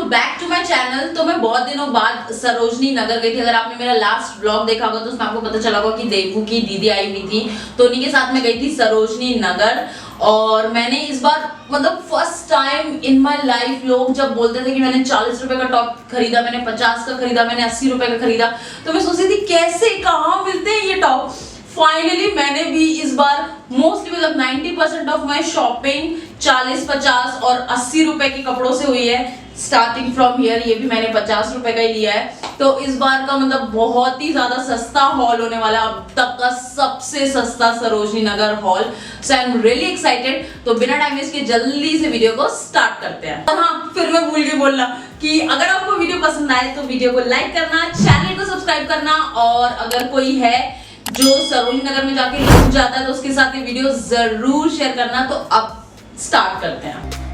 Back to my channel. तो मैं बहुत दिनों बाद सरोजनी नगर गई थी। अगर आपने मेरा लास्ट ब्लॉग देखा होगा तो उसमें आपको पता चला होगा कि देवू की दीदी आई हुई थी, तो उन्हीं के साथ मैं गई थी सरोजनी नगर। और मैंने इस बार मतलब first time in my life, लोग जब बोलते थे कि मैंने 40 रुपए का टॉप खरीदा, मैंने 50 का खरीदा, मैंने 80 रुपए का खरीदा, तो मैं सोच रही थी कैसे कहाँ मिलते हैं ये टॉप। फाइनली मैंने भी इस बार मोस्टली मतलब 90% ऑफ माई शॉपिंग 40, 50 और 80 रुपए के कपड़ों से हुई है। स्टार्टिंग फ्रॉम हियर, ये भी मैंने 50 रुपए का ही लिया है। तो इस बार का मतलब बहुत ही ज्यादा सस्ता हॉल होने वाला है, अब तक का सबसे सस्ता Sarojini Nagar haul. So I am really excited. तो बिना टाइम वेस्ट के जल्दी से वीडियो को स्टार्ट करते हैं। और हाँ, फिर मैं भूल के बोलना कि अगर आपको वीडियो पसंद आए तो वीडियो को लाइक करना, चैनल को सब्सक्राइब करना, और अगर कोई है जो सरोजनी नगर में जाके रुक जाता है तो उसके साथ ये वीडियो जरूर शेयर करना। तो अब स्टार्ट करते हैं।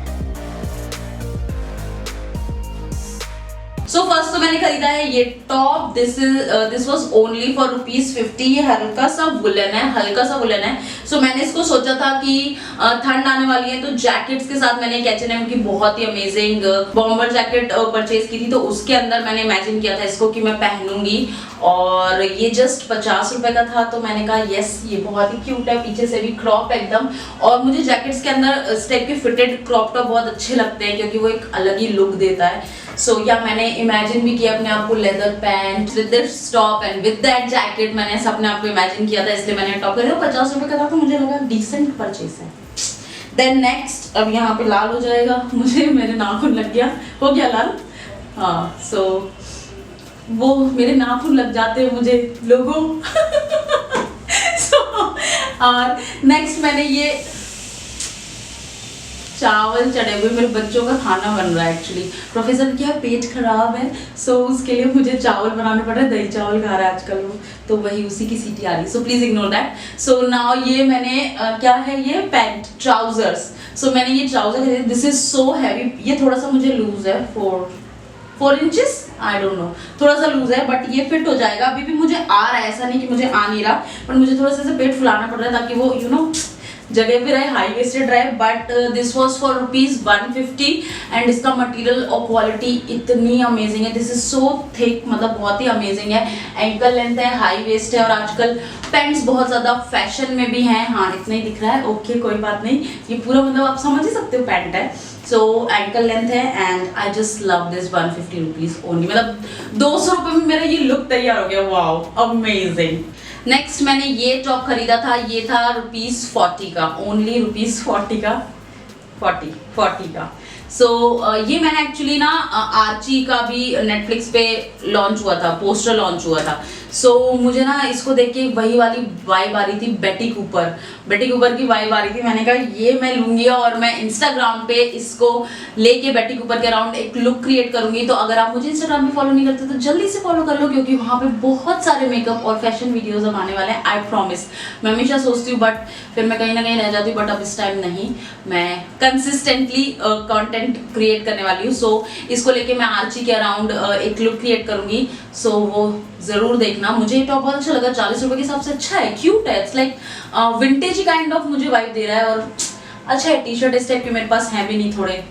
सो फर्स्ट तो मैंने खरीदा है ये top. This was only for ₹50। ये हल्का सा वुलन है, हल्का सा वुलन है। सो मैंने इसको सोचा था कि ठंड आने वाली है तो जैकेट्स के साथ मैंने एक H&M की बहुत ही अमेजिंग बॉम्बर जैकेट परचेज की थी, तो उसके अंदर मैंने इमेजिन किया था इसको कि मैं पहनूंगी। और ये जस्ट 50 रुपए का था, तो मैंने कहा यस ये बहुत ही क्यूट है, पीछे से भी क्रॉप एकदम। और मुझे जैकेट्स के अंदर इस टाइप के फिटेड क्रॉप टॉप बहुत अच्छे लगते हैं क्योंकि वो एक अलग ही लुक देता है। सो या मैंने इमेजिन भी किया अपने आप को leather pant with this top and with that jacket, मैंने ऐसा अपने आप को इमेजिन किया था, इसलिए मैंने टॉप खरीदा। 50 रुपए का था तो मुझे लगा डिसेंट परचेज है। देन नेक्स्ट, अब यहाँ पे लाल हो जाएगा मुझे, मेरे नाखून लग गया, हो गया लाल। हाँ, सो वो मेरे नाखून लग जाते हैं मुझे लोगों और नेक्स्ट मैंने ये चावल चढ़े हुए, मेरे बच्चों का खाना बन रहा है एक्चुअली। प्रोफेसर क्या पेट खराब है, सो उसके लिए मुझे चावल बनाने पड़ रहे हैं। दही चावल खा रहा है आजकल वो, तो वही उसी की सीटी आ रही है, so please ignore that. So now ये मैंने क्या है ये पैंट ट्राउजर्स। सो मैंने ये ट्राउजर खरीदे। This is so heavy. ये थोड़ा सा मुझे लूज है, 4 इंचेस, आई डोंट नो, थोड़ा सा लूज है, बट ये फिट हो जाएगा। अभी भी मुझे आ रहा है, ऐसा नहीं कि मुझे आ नहीं रहा, बट मुझे थोड़ा सा पेट फुलाना पड़ रहा है ताकि वो यू नो जगह पे रहे, हाई वेस्टेड रहे। But this was for ₹150 and इसका मटेरियल और क्वालिटी इतनी अमेजिंग है। दिस इज सो थिक, मतलब बहुत ही अमेजिंग है। एंकल लेंथ है, हाई वेस्ट है, और आजकल पैंट्स बहुत ज्यादा फैशन में भी हैं। हाँ, इतना ही दिख रहा है, ओके कोई बात नहीं, ये पूरा मतलब आप समझ ही सकते हो पैंट है। सो एंकल लेंथ है and I just love this. ₹150 only, मतलब 200 रुपए में मेरा ये लुक तैयार हो गया। Wow, amazing. नेक्स्ट मैंने ये टॉप खरीदा था, ये था ₹40 का, ओनली ₹40 का, 40 का। सो ये मैंने एक्चुअली ना आर्ची का भी नेटफ्लिक्स पे लॉन्च हुआ था, पोस्टर लॉन्च हुआ था। सो मुझे ना इसको देख के वही वाली वाइब आ रही थी, बेटी कूपर की वाइब आ रही थी। मैंने कहा ये मैं लूंगी और मैं इंस्टाग्राम पे इसको लेके बेटी कूपर के अराउंड एक लुक क्रिएट करूंगी। तो अगर आप मुझे इंस्टाग्राम पे फॉलो नहीं करते तो जल्दी से फॉलो कर लो, क्योंकि वहाँ पे बहुत सारे मेकअप और फैशन वीडियोज अब आने वाले हैं, आई प्रॉमिस। मैं हमेशा सोचती हूँ बट फिर मैं कहीं ना कहीं रह जाती हूँ, बट अब इस टाइम नहीं, मैं कंसिस्टेंटली कंटेंट क्रिएट करने वाली हूँ। सो इसको लेके मैं आर्ची के अराउंड एक लुक क्रिएट करूंगी, सो वो जरूर देखना। मुझे ये टॉप बहुत अच्छा लगा, 40 रुपए के हिसाब से अच्छा है, क्यूट है, it's like vintage kind of मुझे वाइब दे रहा है और अच्छा है। टी शर्ट इस टाइप के मेरे पास है भी नहीं, थोड़े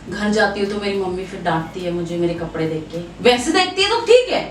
घर जाती हूँ तो मेरी मम्मी फिर डांटती है मुझे मेरे कपड़े देख के। वैसे देखती है तो ठीक है,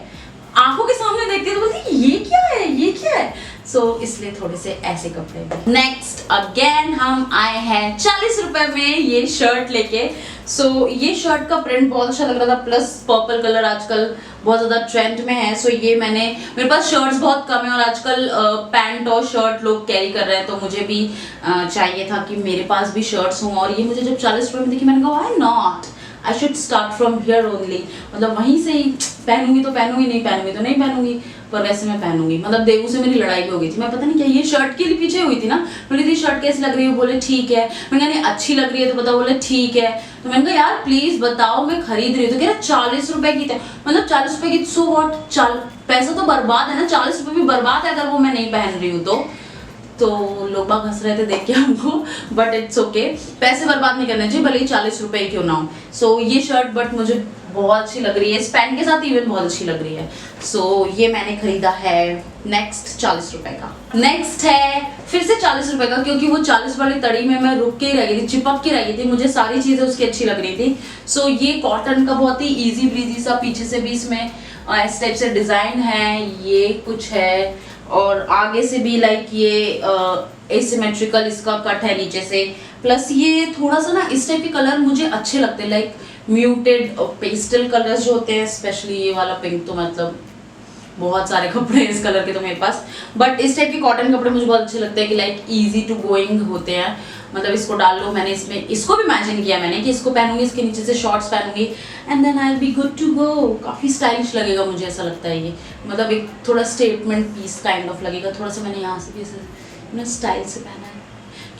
आंखों के सामने देखती है तो बोलती है ये क्या है, ये क्या है। सो इसलिए थोड़े से ऐसे कपड़े। नेक्स्ट अगेन हम आए हैं 40 रुपए में ये शर्ट लेके। सो ये शर्ट का प्रिंट बहुत अच्छा लग रहा था, प्लस पर्पल कलर आजकल बहुत ज्यादा ट्रेंड में है। सो ये मेरे पास शर्ट्स बहुत कम है और आजकल पैंट और शर्ट लोग कैरी कर रहे हैं, तो मुझे भी चाहिए था कि मेरे पास भी शर्ट्स हों। और ये मुझे जब 40 रुपए में देखी मैंने कहा why not, I should start from here only, मतलब वहीं से ही पहनूंगी तो पहनूंगी, नहीं पहनूंगी तो नहीं पहनूंगी, पर वैसे मैं पहनूंगी। मतलब देवू से मेरी लड़ाई भी हो गई थी, मैं पता नहीं क्या ये शर्ट के लिए पीछे हुई थी ना, बोली थी शर्ट कैसी लग रही है, बोले ठीक है। मैंने कहा नहीं अच्छी लग रही है तो बताओ, बोले ठीक है। तो मैंने कहा यार प्लीज बताओ मैं खरीद रही हूँ, तो कह रहा 40 रुपए की थे, मतलब 40 रुपए की, सो व्हाट, पैसा तो बर्बाद है ना, 40 रुपए भी बर्बाद है अगर वो मैं नहीं पहन रही हूँ तो लोग बाग हंस रहे थे देख के हमको, बट इट्स ओके, पैसे बर्बाद नहीं करने चाहिए भले ही 40 रुपए क्यों ना हो। सो ये शर्ट बट मुझे बहुत अच्छी लग रही है, इस पैंट के साथ इवन बहुत अच्छी लग रही है। सो ये मैंने खरीदा है नेक्स्ट 40 रुपए का। नेक्स्ट है फिर से 40 रुपए का, क्योंकि वो 40 वाली तड़ी में मैं रुक के ही रह गई थी, चिपक के रह गई थी, मुझे सारी चीजें उसकी अच्छी लग रही थी। सो ये कॉटन का बहुत ही इजी ब्रीजी सा, पीछे से भी इसमें इस टाइप से डिजाइन है, ये कुछ है, और आगे से भी लाइक ये एसिमेट्रिकल इसका कट है नीचे से, प्लस ये थोड़ा सा ना इस टाइप के कलर मुझे अच्छे लगते हैं, लाइक म्यूटेड पेस्टल कलर्स जो होते हैं, स्पेशली ये वाला पिंक, तो मतलब बहुत सारे कपड़े हैं इस कलर के तो मेरे पास, बट इस टाइप के कॉटन कपड़े मुझे बहुत अच्छे लगते हैं कि लाइक इजी टू गोइंग होते हैं, मतलब इसको डाल लो। मैंने इसमें इसको भी इमेजिन किया मैंने कि इसको पहनूंगी, इसके नीचे से शॉर्ट्स पहनूंगी and then I will be good to go. काफ़ी स्टाइलिश लगेगा मुझे ऐसा लगता है ये, मतलब एक थोड़ा स्टेटमेंट पीस काइंड ऑफ लगेगा। थोड़ा सा मैंने यहाँ से भी ऐसे स्टाइल से पहना है,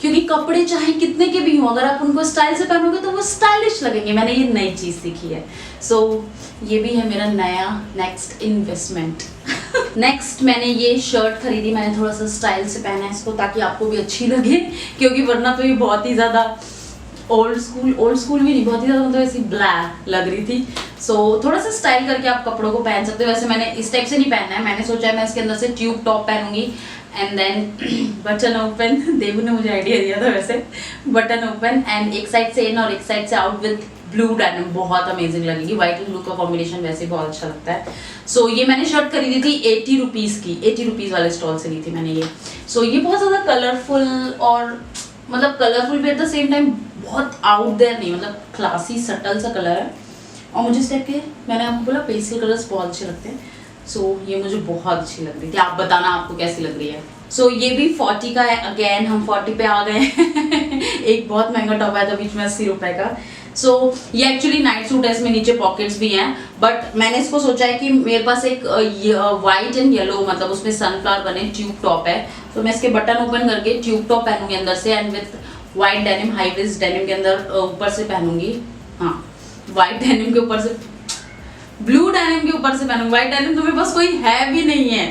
क्योंकि कपड़े चाहे कितने के भी हों, अगर आप उनको स्टाइल से पहनोगे तो वो स्टाइलिश लगेंगे। मैंने ये नई चीज़ सीखी है। सो ये भी है मेरा नया नेक्स्ट इन्वेस्टमेंट। नेक्स्ट मैंने ये शर्ट खरीदी, मैंने थोड़ा सा स्टाइल से पहना है इसको ताकि आपको भी अच्छी लगे, क्योंकि वरना तो ये बहुत ही ज़्यादा ओल्ड स्कूल भी नहीं, बहुत ही ज़्यादा मतलब ऐसी ब्लैक लग रही थी। सो थोड़ा सा स्टाइल करके आप कपड़ों को पहन सकते हो। वैसे मैंने इस टाइप से नहीं पहनना है, मैंने सोचा है मैं इसके अंदर से ट्यूब टॉप पहनूंगी and then button open. Devu ने मुझे आइडिया दिया था वैसे, बटन ओपन एंड एक साइड से इन और एक साइड से आउट विद ब्लू डेनिम, बहुत अमेजिंग लगेगी। व्हाइट एंड ब्लू का कॉम्बिनेशन वैसे बहुत अच्छा लगता है। सो ये मैंने शर्ट खरीदी थी 80 रुपीज़ की, 80 रुपीज़ वाले स्टॉल से ली थी मैंने ये। सो ये बहुत ज़्यादा कलरफुल और मतलब कलरफुल भी एट द सेम टाइम बहुत आउट देयर नहीं, मतलब क्लासी सटल सा कलर है, और मुझे इस टाइप के मैंने आपको बोला पेस्टल कलर्स बहुत अच्छे लगते हैं। सो ये मुझे बहुत अच्छी लग रही थी, आप बताना आपको कैसी लग रही है। सो ये भी 40 का है, अगेन हम 40 पे आ गए। एक बहुत महंगा टॉप आया था बीच में 80 रुपए का। सो ये एक्चुअली नाइट सूट है, इसमें नीचे पॉकेट्स भी हैं, बट मैंने इसको सोचा है कि मेरे पास एक वाइट एंड येलो मतलब उसमें सनफ्लावर बने ट्यूब टॉप है, तो मैं इसके बटन ओपन करके ट्यूब टॉप पहनूंगी अंदर से and with white denim, high waist denim के अंदर ऊपर से पहनूंगी, हाँ वाइट डेनिम के ऊपर से, ब्लू डेनिम के ऊपर से पहनूंगी। वाइट डेनिम तो मेरे पास कोई है भी नहीं है,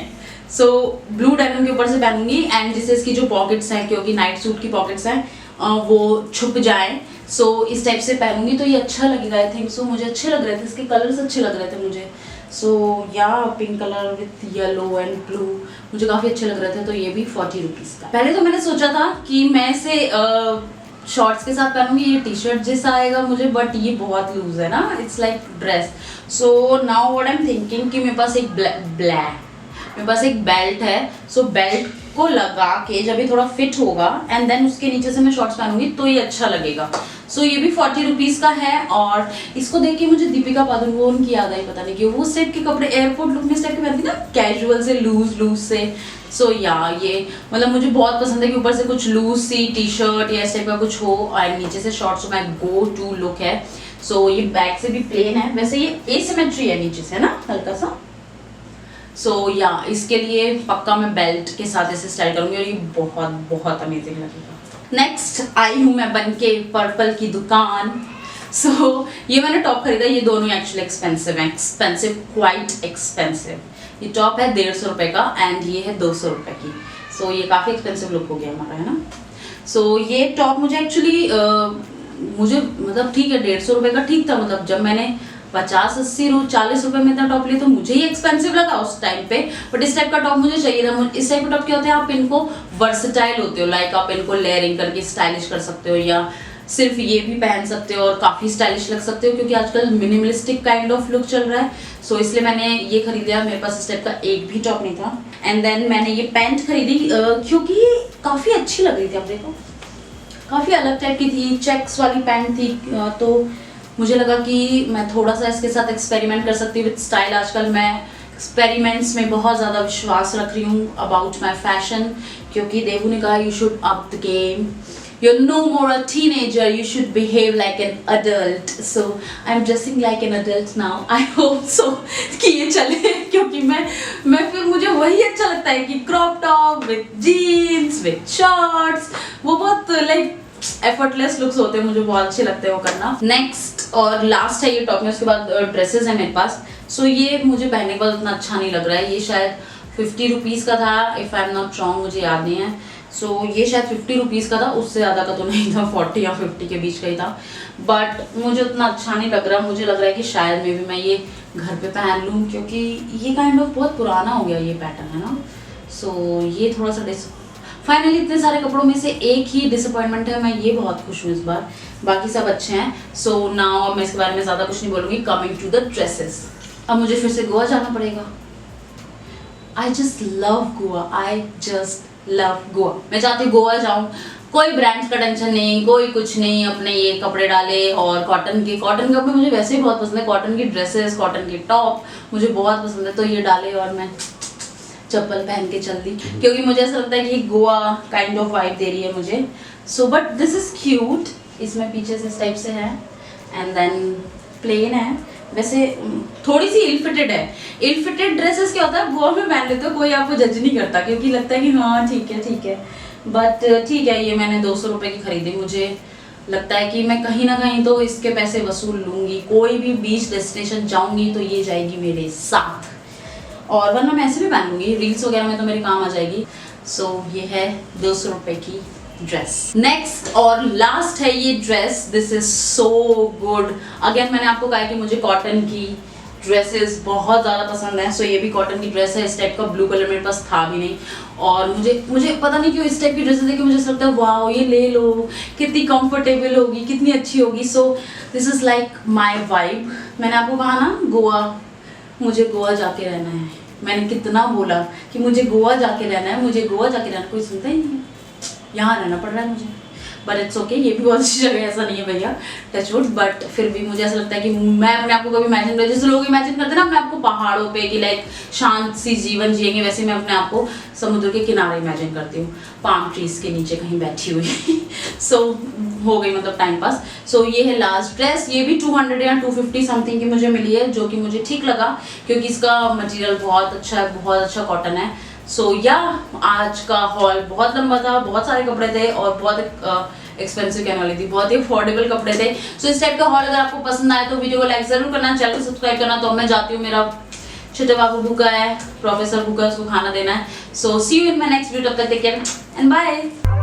सो ब्लू डेनिम के ऊपर से पहनूंगी एंड जिससे इसकी जो पॉकेट्स हैं, क्योंकि नाइट सूट की पॉकेट्स हैं, वो छुप जाए। सो इस टाइप से पहनूंगी तो ये अच्छा लगेगा आई थिंक। सो मुझे अच्छे लग रहे थे, इसके कलर्स अच्छे लग रहे थे मुझे। सो या pink colour with yellow and blue मुझे काफ़ी अच्छे लग रहे थे, तो ये भी 40 रुपीज़ का। पहले तो मैंने सोचा था कि मैं इसे शॉर्ट्स के साथ पहनूंगी, ये टी शर्ट जैसा आएगा मुझे, बट ये बहुत लूज है ना, it's like dress. So now what I am thinking कि मेरे पास एक बेल्ट है। सो बेल्ट को लगा के जब ये थोड़ा फिट होगा एंड देन उसके नीचे से मैं शॉर्ट्स पहनूंगी तो ये अच्छा लगेगा। सो ये भी 40 रुपीज़ का है, और इसको देख के मुझे दीपिका पादुकोण की याद आई, पता नहीं क्यों, वो उस टाइप के कपड़े एयरपोर्ट लुक में इस टाइप के पहनती ना, कैजुअल से लूज से। सो या ये मतलब मुझे बहुत पसंद है कि ऊपर से कुछ लूज सी टी शर्ट या इस टाइप का कुछ हो और नीचे से शॉर्ट्स हो, मैं गो टू लुक है। सो ये बैक से भी प्लेन है, वैसे ये एसिमेट्री है नीचे से ना हल्का सा। सो या इसके लिए पक्का मैं बेल्ट के साथ ऐसे स्टाइल करूंगी और ये बहुत बहुत अमेजिंग लगेगा। नेक्स्ट आई हूँ मैं बनके पर्पल की दुकान। सो ये मैंने टॉप खरीदा, ये दोनों एक्चुअली एक्सपेंसिव क्वाइट एक्सपेंसिव। ये टॉप है 150 रुपये का एंड ये है 200 रुपये की। सो ये काफ़ी एक्सपेंसिव लुक हो गया हमारा, है ना। सो ये टॉप मुझे एक्चुअली मुझे मतलब ठीक है 150 रुपये का ठीक था, मतलब जब मैंने 50-80-40 रुपए में इतना टॉप लिया तो मुझे ही एक्सपेंसिव लगा उस टाइम पे, बट इस टाइप का टॉप मुझे चाहिए था। इस टाइप का टॉप क्या होता है, आप इनको वर्सेटाइल होते हो, लाइक आप इनको लेयरिंग करके स्टाइलिश कर सकते हो या सिर्फ ये भी पहन सकते हो और काफ़ी स्टाइलिश लग सकते हो, क्योंकि आजकल मिनिमलिस्टिक काइंड ऑफ लुक चल रहा है। सो इसलिए मैंने ये खरीद लिया, मेरे पास इस टाइप का एक भी टॉप नहीं था। एंड देन मैंने ये पैंट खरीदी क्योंकि काफ़ी अच्छी लग रही थी, आप देखो काफ़ी अलग टाइप की थी, चेक्स वाली पैंट थी, तो मुझे लगा कि मैं थोड़ा सा इसके साथ एक्सपेरिमेंट कर सकती हूँ विद स्टाइल। आजकल मैं एक्सपेरिमेंट्स में बहुत ज़्यादा विश्वास रख रही हूँ अबाउट माई फैशन, क्योंकि देवू ने कहा you should up the game, you're no more a teenager, you should behave like an adult. So I'm dressing like an adult now. I hope so कि ये चले, क्योंकि मैं फिर मुझे वही अच्छा लगता है कि crop top with jeans with shorts, वो बहुत लाइक एफर्टलेस लुक्स होते हैं, मुझे बहुत अच्छे लगते हैं वो करना। नेक्स्ट और लास्ट है ये टॉप में, उसके बाद ड्रेसेस है मेरे पास। सो ये मुझे पहनने के बाद उतना अच्छा नहीं लग रहा है, ये शायद 50 रुपीज़ का था if I am not wrong, मुझे याद नहीं है। सो ये शायद 50 रुपीज़ का था, उससे ज़्यादा का तो नहीं था, 40 या 50 के बीच का ही था। बट मुझे उतना अच्छा नहीं लग रहा, मुझे लग रहा है कि शायद मे भी मैं ये घर पे पहन लूँ, क्योंकि ये काइंड ऑफ बहुत पुराना हो गया ये पैटर्न, है ना। सो ये थोड़ा सा फाइनली इतने सारे कपड़ों में से एक ही डिसअपॉइंटमेंट है, मैं ये बहुत खुश हूँ इस बार, बाकी सब अच्छे हैं। सो नाउ मैं इसके बारे में ज़्यादा कुछ नहीं बोलूँगी। कमिंग टू द ड्रेसेस, अब मुझे फिर से गोवा जाना पड़ेगा। I just love Goa, I just love Goa. मैं चाहती हूँ गोवा जाऊँ, कोई ब्रांड्स का टेंशन नहीं, कोई कुछ नहीं, अपने ये कपड़े डाले और कॉटन के कपड़े मुझे वैसे ही बहुत पसंद है, कॉटन की ड्रेसेस, कॉटन के टॉप मुझे बहुत पसंद है, तो ये डाले और मैं चप्पल पहन के चल दी, क्योंकि मुझे ऐसा लगता है कि गोवा काइंड ऑफ वाइब दे रही है मुझे। So but this is cute, इसमें पीछे से इस टाइप से है एंड देन प्लेन है। वैसे थोड़ी सी इल फिटेड है। इल फिटेड ड्रेसेस क्या होता है, गोवा में पहन लेते हो, कोई आपको जज नहीं करता, क्योंकि लगता है कि हाँ ठीक है। बट ठीक है, ये मैंने 200 रुपये की खरीदी। मुझे लगता है कि मैं कहीं ना कहीं तो इसके पैसे वसूल लूँगी, कोई भी बीच डेस्टिनेशन जाऊँगी तो ये जाएगी मेरे साथ, और वरना मैं ऐसे भी पहन लूँगी, रील्स वगैरह में तो मेरे काम आ जाएगी। सो ये है 200 रुपये की ड्रेस। नेक्स्ट और लास्ट है ये dress, this is so good. Again मैंने आपको कहा कि मुझे कॉटन की ड्रेसेस बहुत ज़्यादा पसंद है। सो ये भी कॉटन की ड्रेस है, इस टाइप का ब्लू कलर मेरे पास था भी नहीं, और मुझे पता नहीं क्यों इस टाइप की ड्रेसेस देखिए मुझे ऐसा लगता है वाओ ये ले लो, कितनी कंफर्टेबल होगी, कितनी अच्छी होगी। So this is like my vibe. मैंने आपको कहा ना गोवा, मुझे गोवा जाके रहना है। मैंने कितना बोला कि मुझे गोवा जाके रहना है, मुझे गोवा जाके रहना, कोई सुनता ही नहीं है। यहाँ रहना पड़ रहा है मुझे, बट इट्स ओके, ये भी बहुत अच्छी जगह है, ऐसा नहीं है भैया, टचवुड। बट फिर भी मुझे ऐसा लगता है कि मैं अपने आप को कभी इमेजिन कर, जैसे लोग इमेजिन करते हैं ना अपने आप को पहाड़ों पे कि लाइक शांत सी जीवन जिएंगे, वैसे मैं अपने आप को समुद्र के किनारे इमेजिन करती हूँ, पाम ट्रीज के नीचे कहीं बैठी हुई। सो हो गई मतलब टाइम पास। सो ये है लास्ट ड्रेस, ये भी 200 या 250 समथिंग की मुझे मिली है, जो कि मुझे ठीक लगा, क्योंकि इसका मटेरियल बहुत अच्छा है, बहुत अच्छा कॉटन है। सो या आज का हॉल बहुत लंबा था, बहुत सारे कपड़े थे और बहुत एक्सपेंसिव कहने वाली थी, बहुत ही अफोर्डेबल कपड़े थे। सो इस टाइप का हॉल अगर आपको पसंद आए तो वीडियो को लाइक जरूर करना, चैनल को सब्सक्राइब करना। तो मैं जाती हूँ, मेरा छोटे बाबू भूखा है, प्रोफेसर भूखा है, उसको खाना देना है। So see you in my next video, तब तक टेक केयर एंड बाय।